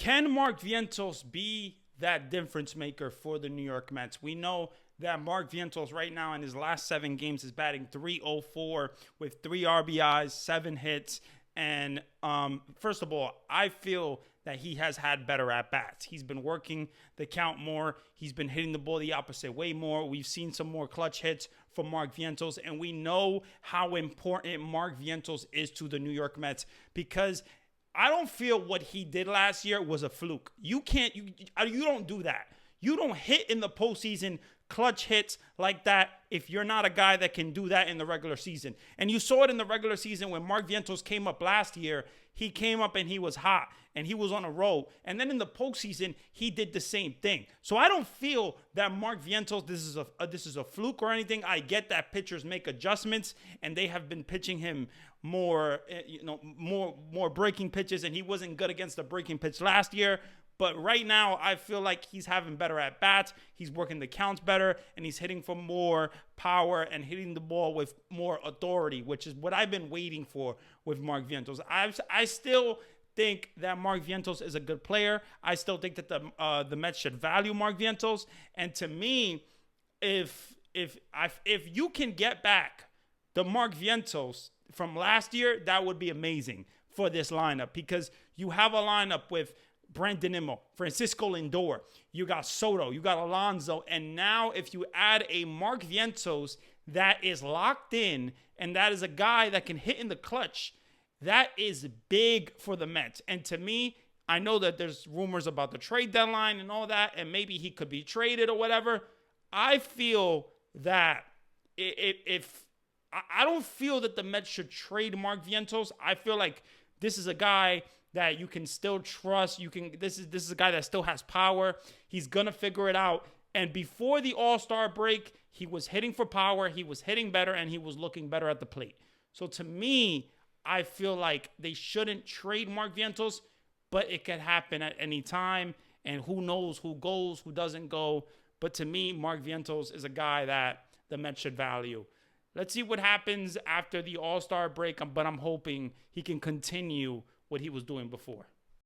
Can Mark Vientos be that difference maker for the New York Mets? We know that Mark Vientos right now in his last 7 games is batting .304 with 3 RBIs, 7 hits. And first of all, I feel that he has had better at-bats. He's been working the count more. He's been hitting the ball the opposite way more. We've seen some more clutch hits from Mark Vientos, and we know how important Mark Vientos is to the New York Mets because I don't feel what he did last year was a fluke. You don't do that. You don't hit in the postseason clutch hits like that if you're not a guy that can do that in the regular season. And you saw it in the regular season when Mark Vientos came up last year. He came up and he was hot and he was on a roll. And then in the postseason, he did the same thing. So I don't feel that Mark Vientos, this is a fluke or anything. I get that pitchers make adjustments and they have been pitching him more breaking pitches, and he wasn't good against the breaking pitch last year. But right now, I feel like he's having better at-bats. He's working the counts better, and he's hitting for more power and hitting the ball with more authority, which is what I've been waiting for with Mark Vientos. I still think that Mark Vientos is a good player. I still think that the Mets should value Mark Vientos. And to me, if you can get back the Mark Vientos from last year, that would be amazing for this lineup because you have a lineup with Brandon Nimmo, Francisco Lindor, you got Soto, you got Alonso, and now if you add a Mark Vientos that is locked in and that is a guy that can hit in the clutch, that is big for the Mets. And to me, I know that there's rumors about the trade deadline and all that, and maybe he could be traded or whatever. I feel that if I don't feel that the Mets should trade Mark Vientos. I feel like this is a guy that you can still trust. This is a guy that still has power. He's gonna figure it out. And before the All-Star break, he was hitting for power, he was hitting better, and he was looking better at the plate. So to me, I feel like they shouldn't trade Mark Vientos, but it could happen at any time. And who knows who goes, who doesn't go. But to me, Mark Vientos is a guy that the Mets should value. Let's see what happens after the All-Star break, but I'm hoping he can continue what he was doing before.